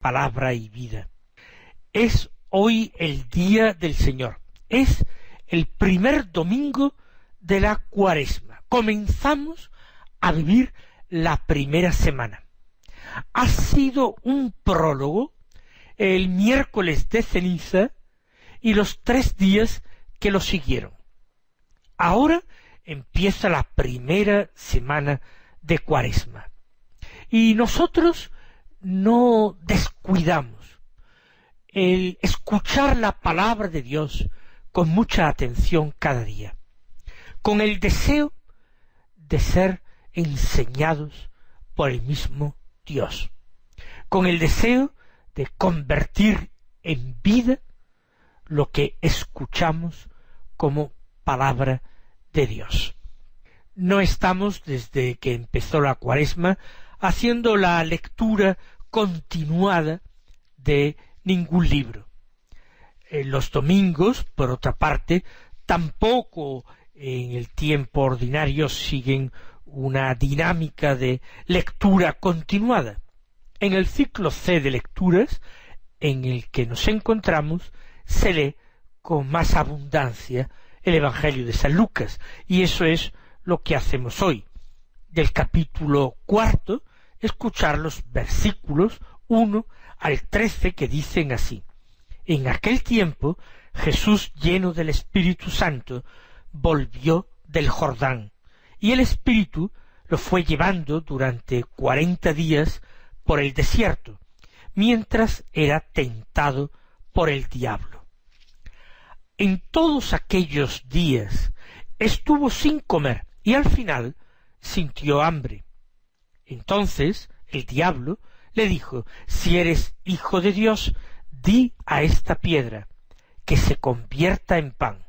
palabra y vida. Es hoy el día del Señor. Es el primer domingo de la Cuaresma. Comenzamos a vivir la primera semana. Ha sido un prólogo el miércoles de ceniza y los 3 días que lo siguieron. Ahora empieza la primera semana de Cuaresma. Y nosotros no descuidamos el escuchar la palabra de Dios con mucha atención cada día, con el deseo de ser enseñados por el mismo Dios, con el deseo de convertir en vida lo que escuchamos como palabra de Dios. No estamos, desde que empezó la Cuaresma, haciendo la lectura continuada de ningún libro. Los domingos, por otra parte, tampoco en el tiempo ordinario siguen una dinámica de lectura continuada. En el ciclo C de lecturas, en el que nos encontramos, se lee con más abundancia el Evangelio de San Lucas, y eso es lo que hacemos hoy. Del capítulo 4, escuchar los versículos 1 al 13 que dicen así: En aquel tiempo Jesús, lleno del Espíritu Santo, volvió del Jordán, y el Espíritu lo fue llevando durante 40 días por el desierto, mientras era tentado por el diablo. En todos aquellos días estuvo sin comer, y al final sintió hambre. Entonces el diablo le dijo: si eres hijo de Dios, di a esta piedra que se convierta en pan.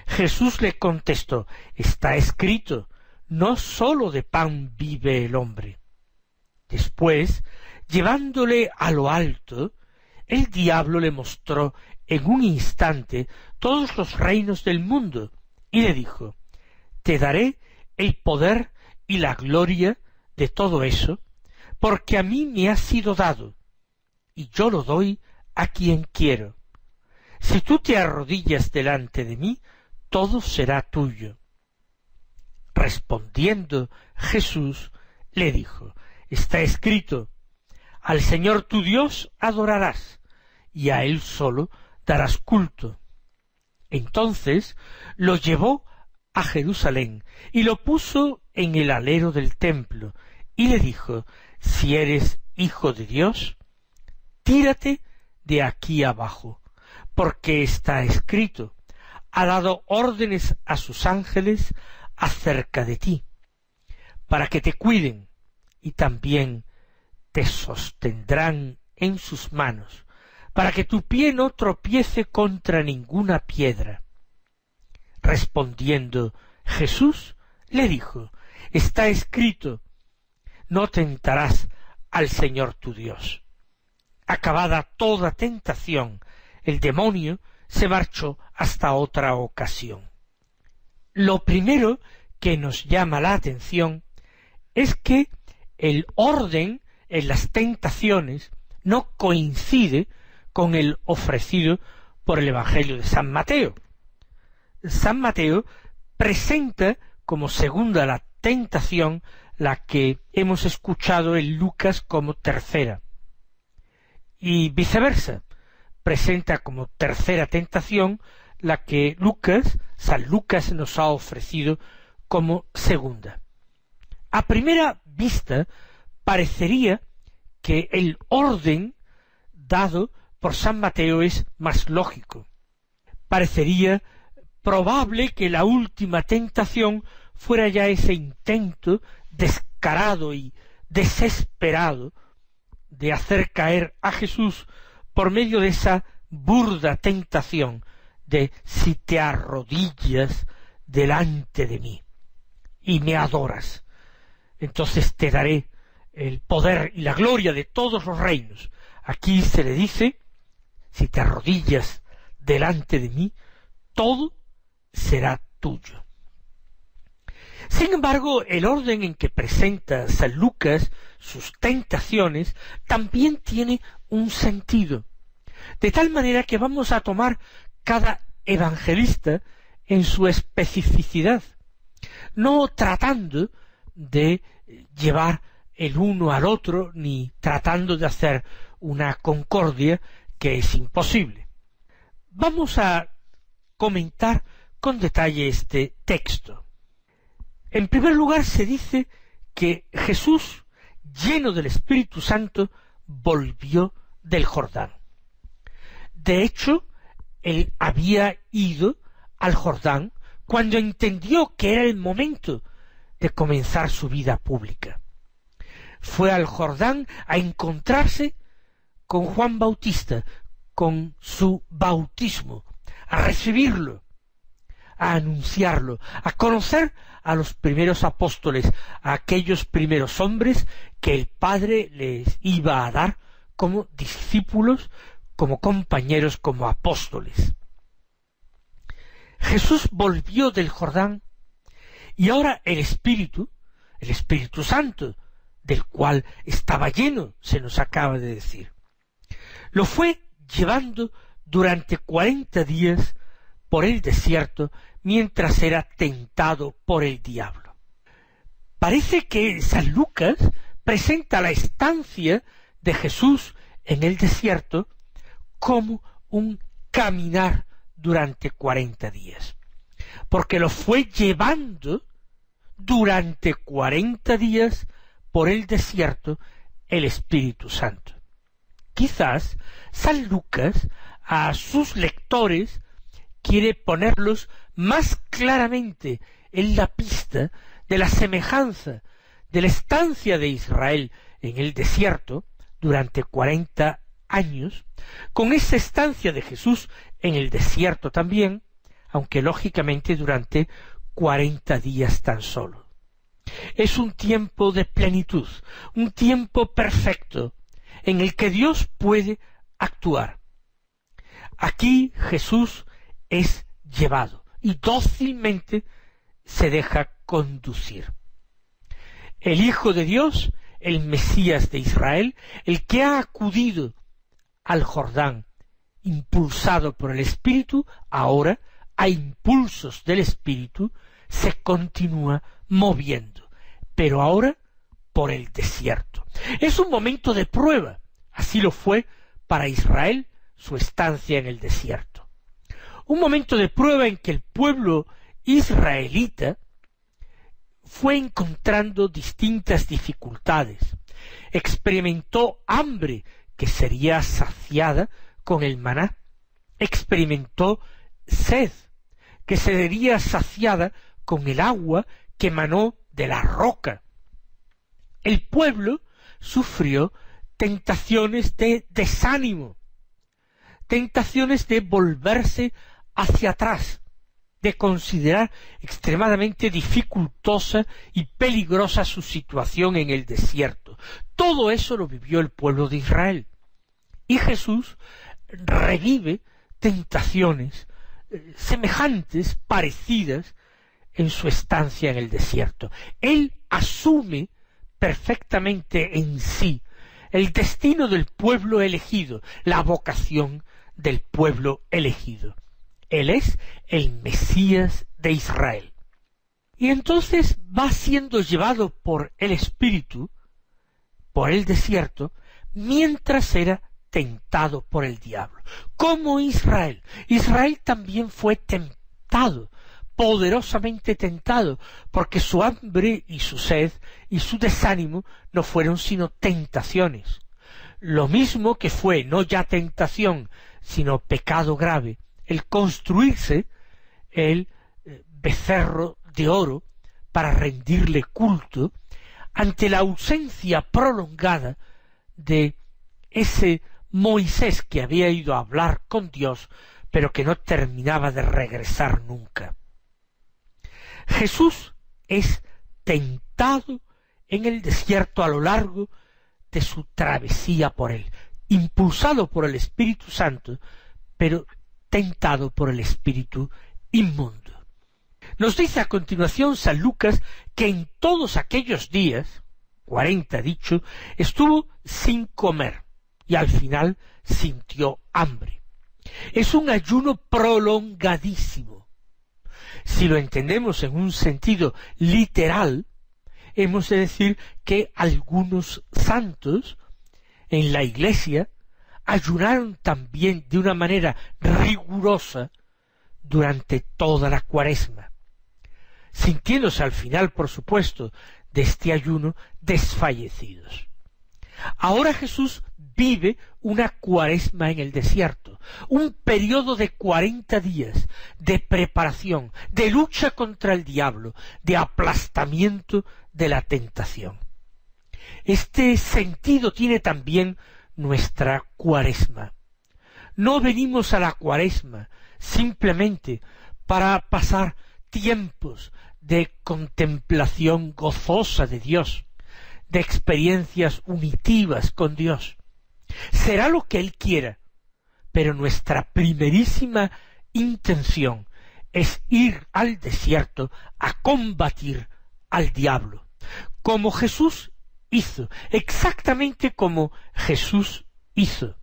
Jesús le contestó: está escrito, no sólo de pan vive el hombre. Después, llevándole a lo alto, el diablo le mostró en un instante todos los reinos del mundo, y le dijo: te daré el poder y la gloria de todo eso, porque a mí me ha sido dado, y yo lo doy a quien quiero. Si tú te arrodillas delante de mí, todo será tuyo. Respondiendo Jesús, le dijo: está escrito, al Señor tu Dios adorarás, y a Él solo darás culto. Entonces lo llevó a Jerusalén, y lo puso en el alero del templo, y le dijo: si eres hijo de Dios, tírate de aquí abajo, porque está escrito, ha dado órdenes a sus ángeles acerca de ti, para que te cuiden, y también te sostendrán en sus manos, para que tu pie no tropiece contra ninguna piedra. Respondiendo Jesús, le dijo: está escrito, no tentarás al Señor tu Dios. Acabada toda tentación, el demonio se marchó hasta otra ocasión. Lo primero que nos llama la atención es que el orden en las tentaciones no coincide con el ofrecido por el Evangelio de San Mateo. San Mateo presenta como segunda la tentación la que hemos escuchado en Lucas como tercera, y viceversa, presenta como tercera tentación la que San Lucas nos ha ofrecido como segunda. A primera vista parecería que el orden dado por San Mateo es más lógico. Parecería probable que la última tentación fuera ya ese intento descarado y desesperado de hacer caer a Jesús por medio de esa burda tentación de: si te arrodillas delante de mí y me adoras, entonces te daré el poder y la gloria de todos los reinos. Aquí se le dice: si te arrodillas delante de mí, todo será tuyo. Sin embargo, el orden en que presenta San Lucas sus tentaciones también tiene un sentido, de tal manera que vamos a tomar cada evangelista en su especificidad, no tratando de llevar el uno al otro, ni tratando de hacer una concordia que es imposible. Vamos a comentar con detalle este texto. En primer lugar, se dice que Jesús, lleno del Espíritu Santo, volvió del Jordán. De hecho, él había ido al Jordán cuando entendió que era el momento de comenzar su vida pública. Fue al Jordán a encontrarse con Juan Bautista, con su bautismo, a recibirlo, a anunciarlo, a conocer a los primeros apóstoles, a aquellos primeros hombres que el Padre les iba a dar como discípulos, como compañeros, como apóstoles. Jesús volvió del Jordán y ahora el Espíritu Santo, del cual estaba lleno, se nos acaba de decir, lo fue llevando durante 40 días por el desierto mientras era tentado por el diablo. Parece que San Lucas presenta la estancia de Jesús en el desierto como un caminar durante 40 días, porque lo fue llevando durante 40 días por el desierto el Espíritu Santo. Quizás San Lucas a sus lectores quiere ponerlos más claramente en la pista de la semejanza de la estancia de Israel en el desierto durante 40 años, con esa estancia de Jesús en el desierto también, aunque lógicamente durante 40 días tan solo. Es un tiempo de plenitud, un tiempo perfecto, en el que Dios puede actuar. Aquí Jesús es llevado y dócilmente se deja conducir. El Hijo de Dios, el Mesías de Israel, el que ha acudido al Jordán, impulsado por el Espíritu, ahora, a impulsos del Espíritu, se continúa moviendo, pero ahora por el desierto. Es un momento de prueba, así lo fue para Israel su estancia en el desierto. Un momento de prueba en que el pueblo israelita fue encontrando distintas dificultades, experimentó hambre que sería saciada con el maná, experimentó sed que sería saciada con el agua que emanó de la roca. El pueblo sufrió tentaciones de desánimo, tentaciones de volverse hacia atrás, de considerar extremadamente dificultosa y peligrosa su situación en el desierto. Todo eso lo vivió el pueblo de Israel. Y Jesús revive tentaciones semejantes, parecidas, en su estancia en el desierto. Él asume perfectamente en sí el destino del pueblo elegido, la vocación del pueblo elegido. Él es el Mesías de Israel. Y entonces va siendo llevado por el Espíritu, por el desierto, mientras era tentado por el diablo. Como Israel. Israel también fue tentado, poderosamente tentado, porque su hambre y su sed y su desánimo no fueron sino tentaciones. Lo mismo que fue no ya tentación, sino pecado grave, el construirse el becerro de oro para rendirle culto ante la ausencia prolongada de ese Moisés que había ido a hablar con Dios, pero que no terminaba de regresar nunca. Jesús es tentado en el desierto a lo largo de su travesía por él, impulsado por el Espíritu Santo, pero tentado por el espíritu inmundo. Nos dice a continuación San Lucas que en todos aquellos días, 40 dicho, estuvo sin comer y al final sintió hambre. Es un ayuno prolongadísimo. Si lo entendemos en un sentido literal, hemos de decir que algunos santos en la Iglesia ayunaron también de una manera rigurosa durante toda la Cuaresma, sintiéndose al final, por supuesto, de este ayuno desfallecidos. Ahora Jesús vive una Cuaresma en el desierto, un periodo de 40 días de preparación, de lucha contra el diablo, de aplastamiento de la tentación. Este sentido tiene también nuestra Cuaresma. No venimos a la Cuaresma simplemente para pasar tiempos de contemplación gozosa de Dios, de experiencias unitivas con Dios. Será lo que Él quiera, pero nuestra primerísima intención es ir al desierto a combatir al diablo, como Jesús hizo, exactamente como Jesús hizo.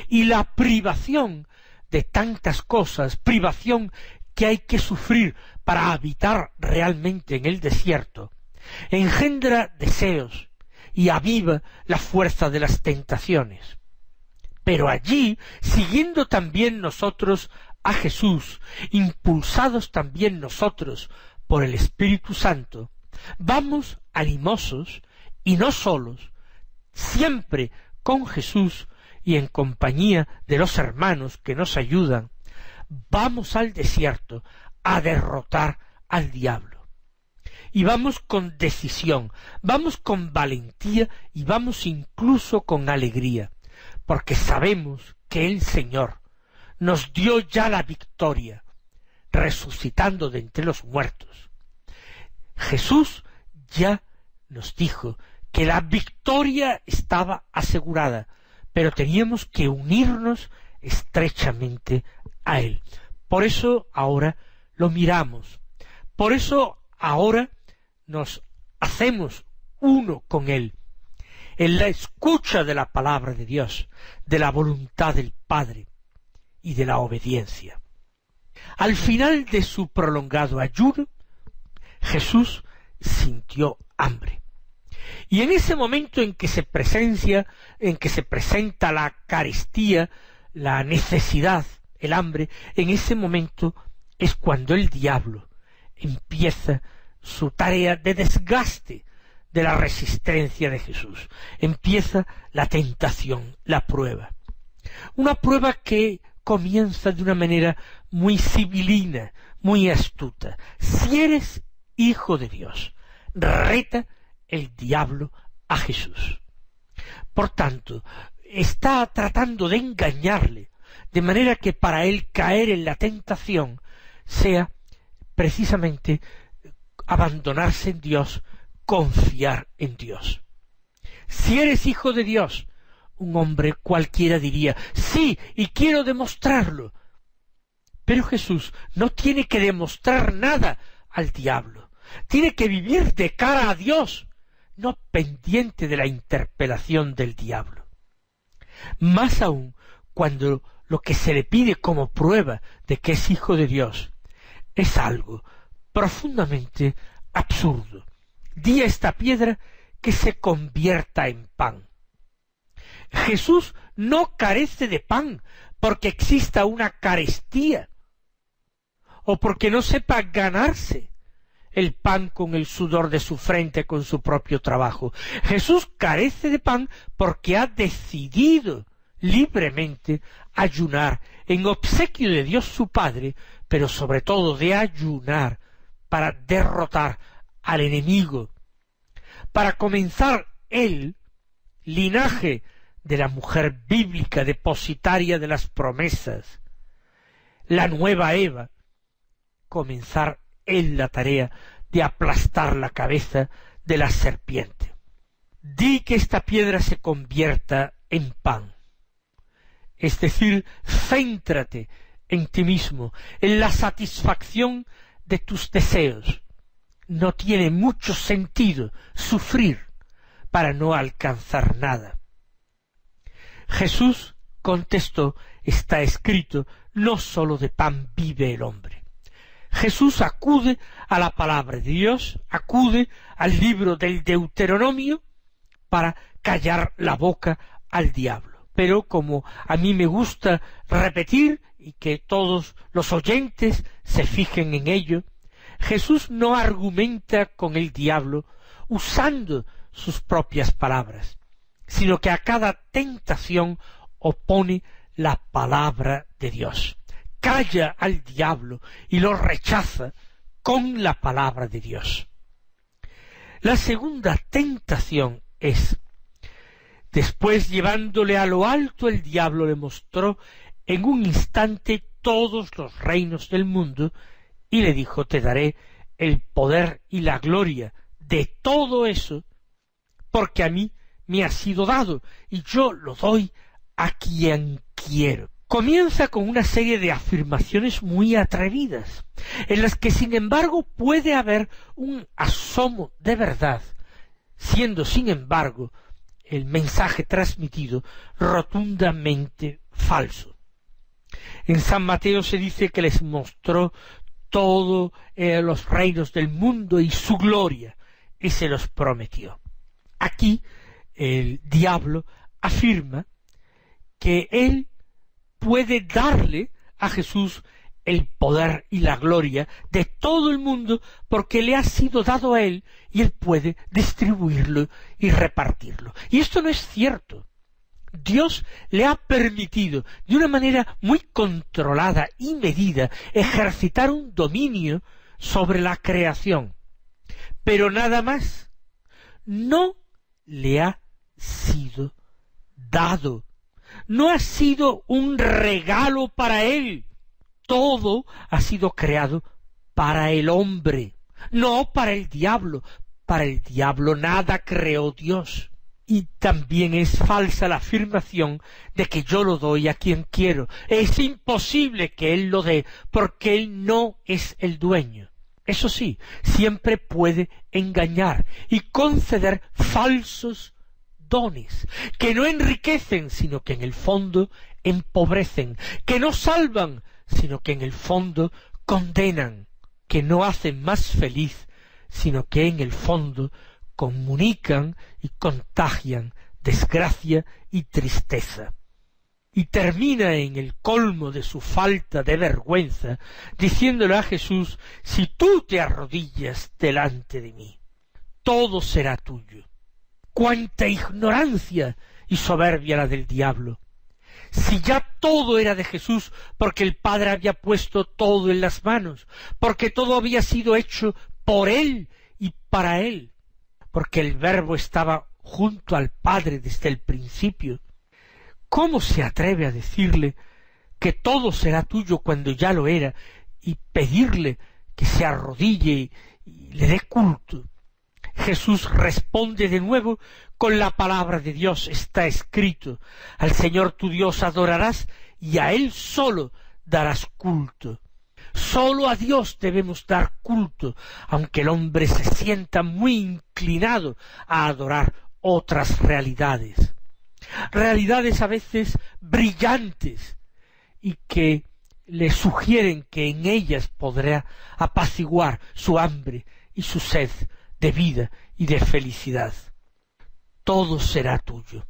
Y la privación de tantas cosas, privación que hay que sufrir para habitar realmente en el desierto, engendra deseos y aviva la fuerza de las tentaciones. Pero allí, siguiendo también nosotros a Jesús, impulsados también nosotros por el Espíritu Santo, vamos animosos y no solos, siempre con Jesús y en compañía de los hermanos que nos ayudan, vamos al desierto a derrotar al diablo. Y vamos con decisión, vamos con valentía y vamos incluso con alegría, porque sabemos que el Señor nos dio ya la victoria, resucitando de entre los muertos. Jesús ya nos dijo que la victoria estaba asegurada, pero teníamos que unirnos estrechamente a Él. Por eso ahora lo miramos, por eso ahora nos hacemos uno con Él, en la escucha de la palabra de Dios, de la voluntad del Padre y de la obediencia. Al final de su prolongado ayuno, Jesús sintió hambre. Y en ese momento en que se presenta la carestía, la necesidad, el hambre, en ese momento es cuando el diablo empieza su tarea de desgaste de la resistencia de Jesús. Empieza la tentación, la prueba. Una prueba que comienza de una manera muy sibilina, muy astuta. Si eres hijo de Dios, reta el diablo a Jesús. Por tanto, está tratando de engañarle, de manera que para él caer en la tentación sea precisamente abandonarse en Dios, confiar en Dios. Si eres hijo de Dios, un hombre cualquiera diría, sí, y quiero demostrarlo. Pero Jesús no tiene que demostrar nada al diablo. Tiene que vivir de cara a Dios, no pendiente de la interpelación del diablo. Más aún cuando lo que se le pide como prueba de que es hijo de Dios es algo profundamente absurdo. Di a esta piedra que se convierta en pan. Jesús no carece de pan porque exista una carestía o porque no sepa ganarse el pan con el sudor de su frente, con su propio trabajo. Jesús carece de pan porque ha decidido libremente ayunar en obsequio de Dios su Padre, pero sobre todo de ayunar para derrotar al enemigo, para comenzar él, linaje de la mujer bíblica depositaria de las promesas, la nueva Eva, comenzar él la tarea de aplastar la cabeza de la serpiente. Di que esta piedra se convierta en pan. Es decir, céntrate en ti mismo, en la satisfacción de tus deseos. No tiene mucho sentido sufrir para no alcanzar nada. Jesús contestó, está escrito, no sólo de pan vive el hombre. Jesús acude a la palabra de Dios, acude al libro del Deuteronomio para callar la boca al diablo. Pero como a mí me gusta repetir y que todos los oyentes se fijen en ello, Jesús no argumenta con el diablo usando sus propias palabras, sino que a cada tentación opone la palabra de Dios. Calla al diablo y lo rechaza con la palabra de Dios. La segunda tentación es, después llevándole a lo alto, el diablo le mostró en un instante todos los reinos del mundo y le dijo, te daré el poder y la gloria de todo eso, porque a mí me ha sido dado y yo lo doy a quien quiero. Comienza con una serie de afirmaciones muy atrevidas, en las que sin embargo puede haber un asomo de verdad, siendo sin embargo el mensaje transmitido rotundamente falso. En San Mateo se dice que les mostró todos los reinos del mundo y su gloria, y se los prometió. Aquí el diablo afirma que él puede darle a Jesús el poder y la gloria de todo el mundo porque le ha sido dado a él y él puede distribuirlo y repartirlo. Y esto no es cierto. Dios le ha permitido de una manera muy controlada y medida ejercitar un dominio sobre la creación, pero nada más. No le ha sido dado. No ha sido un regalo para él. Todo ha sido creado para el hombre, no para el diablo. Para el diablo nada creó Dios. Y también es falsa la afirmación de que yo lo doy a quien quiero. Es imposible que él lo dé, porque él no es el dueño. Eso sí, siempre puede engañar y conceder falsos dones, que no enriquecen, sino que en el fondo empobrecen, que no salvan, sino que en el fondo condenan, que no hacen más feliz, sino que en el fondo comunican y contagian desgracia y tristeza. Y termina en el colmo de su falta de vergüenza, diciéndole a Jesús, si tú te arrodillas delante de mí, todo será tuyo. ¡Cuánta ignorancia y soberbia la del diablo! Si ya todo era de Jesús, porque el Padre había puesto todo en las manos, porque todo había sido hecho por él y para él, porque el Verbo estaba junto al Padre desde el principio, ¿cómo se atreve a decirle que todo será tuyo cuando ya lo era y pedirle que se arrodille y le dé culto? Jesús responde de nuevo con la palabra de Dios. Está escrito, al Señor tu Dios adorarás y a Él solo darás culto. Solo a Dios debemos dar culto, aunque el hombre se sienta muy inclinado a adorar otras realidades. Realidades a veces brillantes y que le sugieren que en ellas podrá apaciguar su hambre y su sed de vida y de felicidad. Todo será tuyo.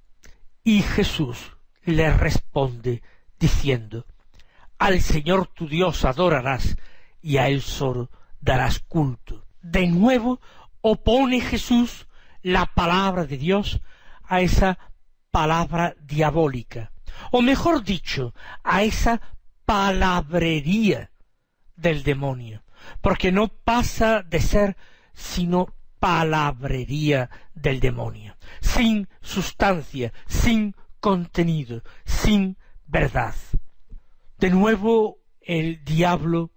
Y Jesús le responde diciendo, al Señor tu Dios adorarás y a Él solo darás culto. De nuevo opone Jesús la palabra de Dios a esa palabra diabólica, o mejor dicho, a esa palabrería del demonio, porque no pasa de ser sino palabrería del demonio, sin sustancia, sin contenido, sin verdad. De nuevo el diablo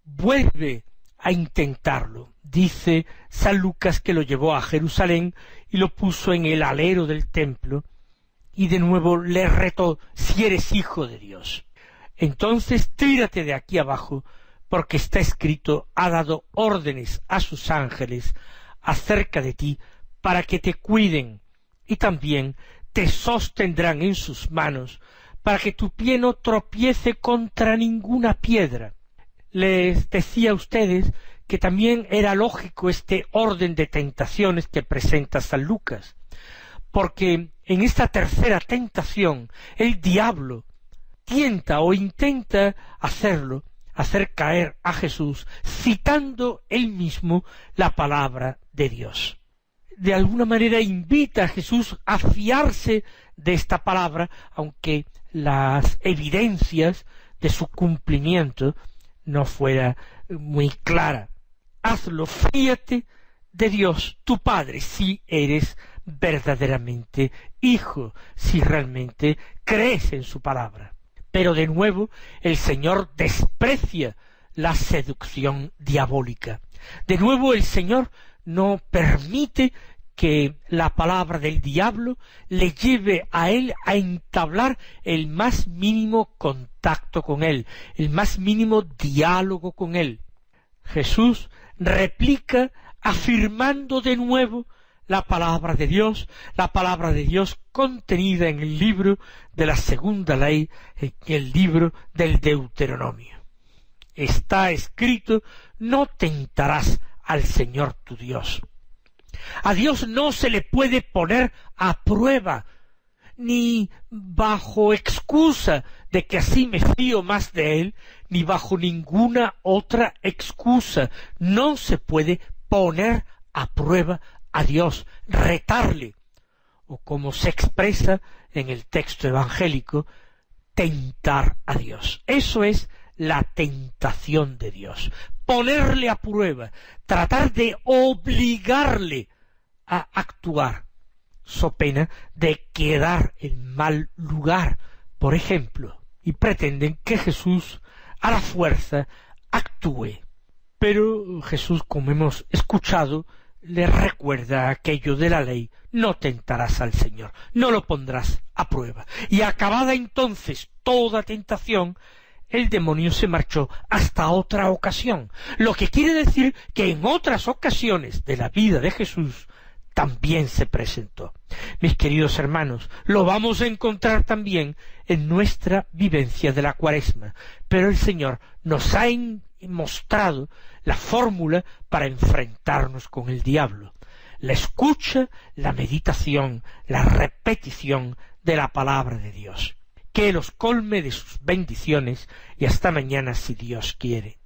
vuelve a intentarlo. Dice San Lucas que lo llevó a Jerusalén y lo puso en el alero del templo y de nuevo le retó, si eres hijo de Dios, entonces tírate de aquí abajo, porque está escrito: ha dado órdenes a sus ángeles acerca de ti para que te cuiden, y también te sostendrán en sus manos, para que tu pie no tropiece contra ninguna piedra. Les decía a ustedes que también era lógico este orden de tentaciones que presenta San Lucas, porque en esta tercera tentación el diablo tienta o intenta hacer caer a Jesús, citando él mismo la palabra de Dios. De alguna manera invita a Jesús a fiarse de esta palabra, aunque las evidencias de su cumplimiento no fuera muy clara. Hazlo, fíate de Dios, tu Padre, si eres verdaderamente hijo, si realmente crees en su palabra. Pero de nuevo el Señor desprecia la seducción diabólica. De nuevo el Señor no permite que la palabra del diablo le lleve a él a entablar el más mínimo contacto con él, el más mínimo diálogo con él. Jesús replica afirmando de nuevo la palabra de Dios contenida en el libro de la segunda ley, en el libro del Deuteronomio. Está escrito: no tentarás al Señor tu Dios. A Dios no se le puede poner a prueba, ni bajo excusa de que así me fío más de Él, ni bajo ninguna otra excusa. No se puede poner a prueba a Dios, retarle, o como se expresa en el texto evangélico, tentar a Dios. Eso es la tentación de Dios, ponerle a prueba, tratar de obligarle a actuar, so pena de quedar en mal lugar, por ejemplo, y pretenden que Jesús a la fuerza actúe. Pero Jesús, como hemos escuchado, le recuerda aquello de la ley: no tentarás al Señor, no lo pondrás a prueba. Y acabada entonces toda tentación, el demonio se marchó hasta otra ocasión, lo que quiere decir que en otras ocasiones de la vida de Jesús también se presentó. Mis queridos hermanos, lo vamos a encontrar también en nuestra vivencia de la Cuaresma, pero el Señor nos ha mostrado la fórmula para enfrentarnos con el diablo: la escucha, la meditación, la repetición de la palabra de Dios. Que los colme de sus bendiciones, y hasta mañana si Dios quiere.